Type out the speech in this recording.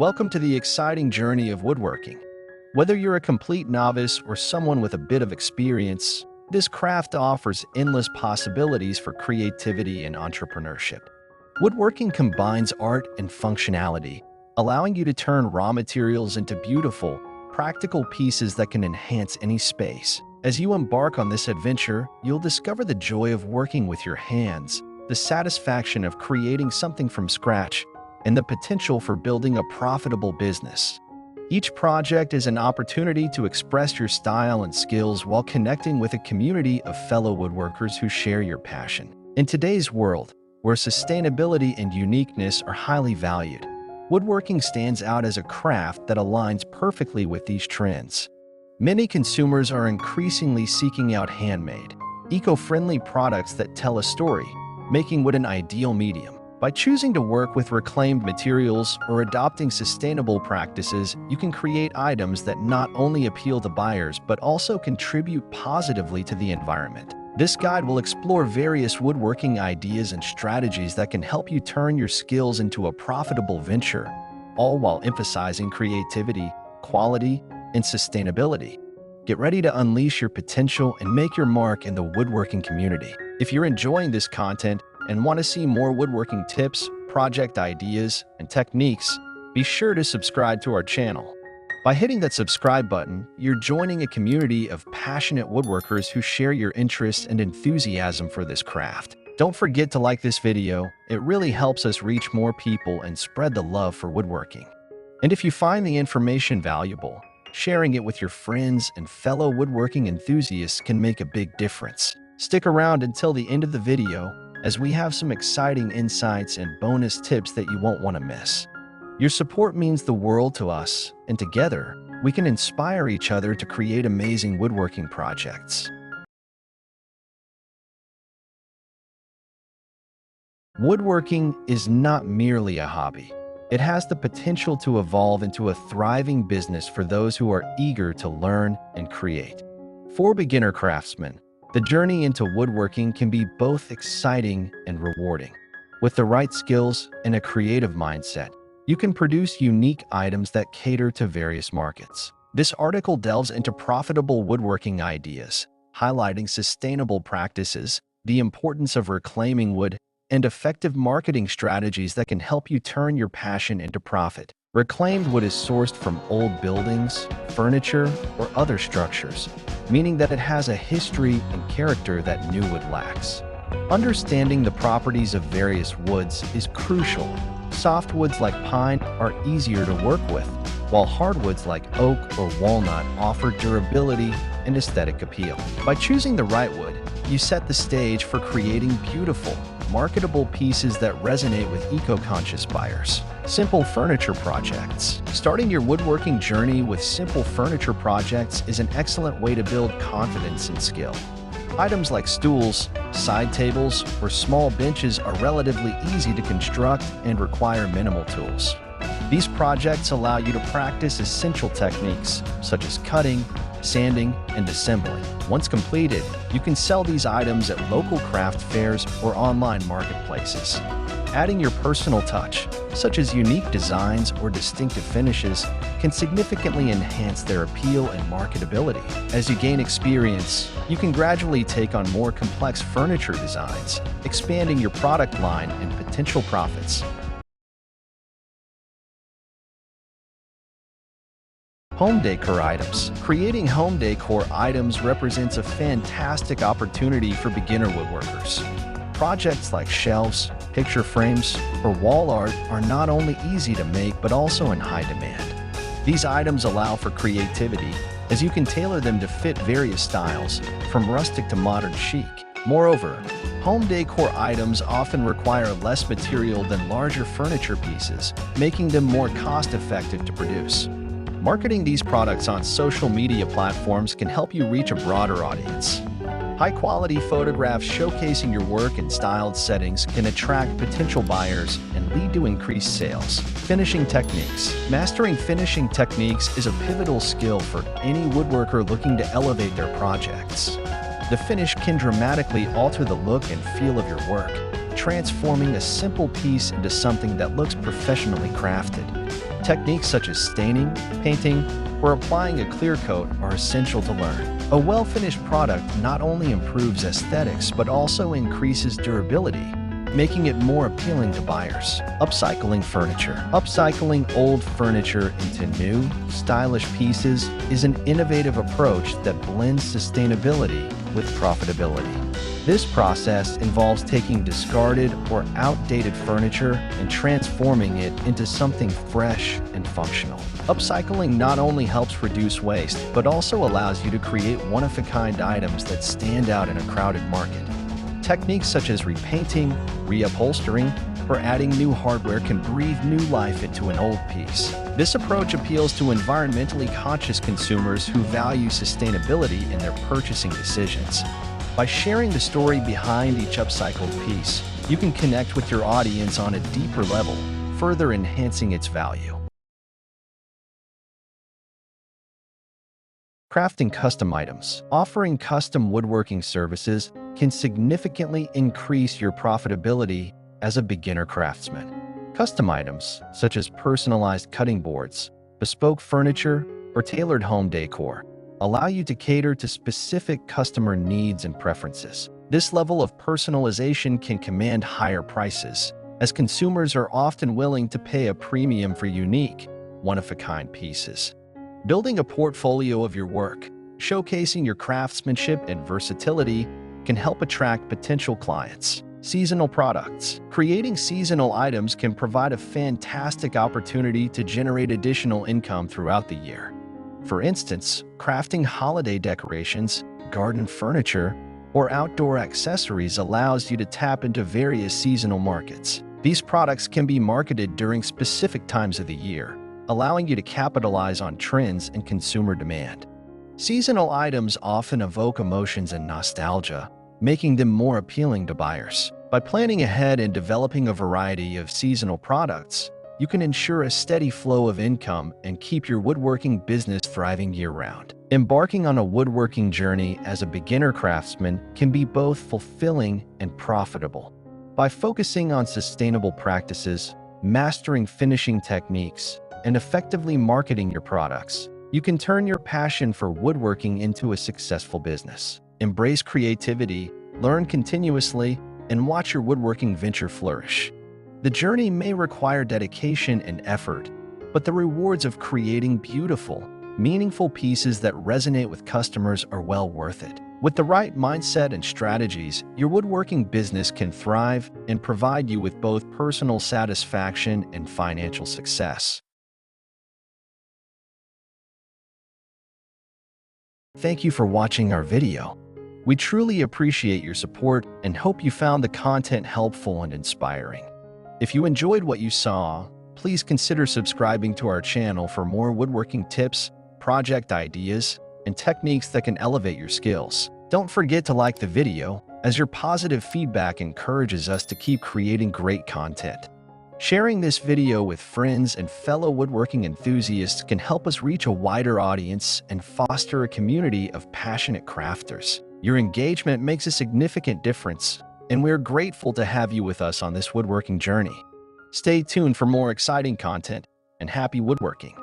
Welcome to the exciting journey of woodworking. Whether you're a complete novice or someone with a bit of experience, this craft offers endless possibilities for creativity and entrepreneurship. Woodworking combines art and functionality, allowing you to turn raw materials into beautiful, practical pieces that can enhance any space. As you embark on this adventure, you'll discover the joy of working with your hands, the satisfaction of creating something from scratch, and the potential for building a profitable business. Each project is an opportunity to express your style and skills while connecting with a community of fellow woodworkers who share your passion. In today's world, where sustainability and uniqueness are highly valued, woodworking stands out as a craft that aligns perfectly with these trends. Many consumers are increasingly seeking out handmade, eco-friendly products that tell a story, making wood an ideal medium. By choosing to work with reclaimed materials or adopting sustainable practices, you can create items that not only appeal to buyers but also contribute positively to the environment. This guide will explore various woodworking ideas and strategies that can help you turn your skills into a profitable venture, all while emphasizing creativity, quality, and sustainability. Get ready to unleash your potential and make your mark in the woodworking community. If you're enjoying this content and want to see more woodworking tips, project ideas, and techniques, be sure to subscribe to our channel. By hitting that subscribe button, you're joining a community of passionate woodworkers who share your interest and enthusiasm for this craft. Don't forget to like this video. It really helps us reach more people and spread the love for woodworking. And if you find the information valuable, sharing it with your friends and fellow woodworking enthusiasts can make a big difference. Stick around until the end of the video, as we have some exciting insights and bonus tips that you won't want to miss. Your support means the world to us, and together, we can inspire each other to create amazing woodworking projects. Woodworking is not merely a hobby. It has the potential to evolve into a thriving business for those who are eager to learn and create. For beginner craftsmen, the journey into woodworking can be both exciting and rewarding. With the right skills and a creative mindset, you can produce unique items that cater to various markets. This article delves into profitable woodworking ideas, highlighting sustainable practices, the importance of reclaiming wood, and effective marketing strategies that can help you turn your passion into profit. Reclaimed wood is sourced from old buildings, furniture, or other structures, meaning that it has a history and character that new wood lacks. Understanding the properties of various woods is crucial. Softwoods like pine are easier to work with, while hardwoods like oak or walnut offer durability and aesthetic appeal. By choosing the right wood, you set the stage for creating beautiful, marketable pieces that resonate with eco-conscious buyers. Simple furniture projects. Starting your woodworking journey with simple furniture projects is an excellent way to build confidence and skill. Items like stools, side tables, or small benches are relatively easy to construct and require minimal tools. These projects allow you to practice essential techniques such as cutting, sanding, and assembling. Once completed, you can sell these items at local craft fairs or online marketplaces. Adding your personal touch, such as unique designs or distinctive finishes, can significantly enhance their appeal and marketability. As you gain experience, you can gradually take on more complex furniture designs, expanding your product line and potential profits. Home decor items. Creating home decor items represents a fantastic opportunity for beginner woodworkers. Projects like shelves, picture frames, or wall art are not only easy to make but also in high demand. These items allow for creativity, as you can tailor them to fit various styles, from rustic to modern chic. Moreover, home decor items often require less material than larger furniture pieces, making them more cost-effective to produce. Marketing these products on social media platforms can help you reach a broader audience. High-quality photographs showcasing your work in styled settings can attract potential buyers and lead to increased sales. Finishing techniques. Mastering finishing techniques is a pivotal skill for any woodworker looking to elevate their projects. The finish can dramatically alter the look and feel of your work, transforming a simple piece into something that looks professionally crafted. Techniques such as staining, painting, or applying a clear coat are essential to learn. A well-finished product not only improves aesthetics but also increases durability, making it more appealing to buyers. Upcycling furniture. Upcycling old furniture into new, stylish pieces is an innovative approach that blends sustainability with profitability. This process involves taking discarded or outdated furniture and transforming it into something fresh and functional. Upcycling not only helps reduce waste, but also allows you to create one-of-a-kind items that stand out in a crowded market. Techniques such as repainting, reupholstering, or adding new hardware can breathe new life into an old piece. This approach appeals to environmentally conscious consumers who value sustainability in their purchasing decisions. By sharing the story behind each upcycled piece, you can connect with your audience on a deeper level, further enhancing its value. Crafting custom items. Offering custom woodworking services can significantly increase your profitability as a beginner craftsman. Custom items, such as personalized cutting boards, bespoke furniture, or tailored home decor, allow you to cater to specific customer needs and preferences. This level of personalization can command higher prices, as consumers are often willing to pay a premium for unique, one-of-a-kind pieces. Building a portfolio of your work, showcasing your craftsmanship and versatility, can help attract potential clients. Seasonal products. Creating seasonal items can provide a fantastic opportunity to generate additional income throughout the year. For instance, crafting holiday decorations, garden furniture, or outdoor accessories allows you to tap into various seasonal markets. These products can be marketed during specific times of the year, allowing you to capitalize on trends and consumer demand. Seasonal items often evoke emotions and nostalgia, making them more appealing to buyers. By planning ahead and developing a variety of seasonal products, you can ensure a steady flow of income and keep your woodworking business thriving year-round. Embarking on a woodworking journey as a beginner craftsman can be both fulfilling and profitable. By focusing on sustainable practices, mastering finishing techniques, and effectively marketing your products, you can turn your passion for woodworking into a successful business. Embrace creativity, learn continuously, and watch your woodworking venture flourish. The journey may require dedication and effort, but the rewards of creating beautiful, meaningful pieces that resonate with customers are well worth it. With the right mindset and strategies, your woodworking business can thrive and provide you with both personal satisfaction and financial success. Thank you for watching our video. We truly appreciate your support and hope you found the content helpful and inspiring. If you enjoyed what you saw, please consider subscribing to our channel for more woodworking tips, project ideas, and techniques that can elevate your skills. Don't forget to like the video, as your positive feedback encourages us to keep creating great content. Sharing this video with friends and fellow woodworking enthusiasts can help us reach a wider audience and foster a community of passionate crafters. Your engagement makes a significant difference, and we're grateful to have you with us on this woodworking journey. Stay tuned for more exciting content, and happy woodworking!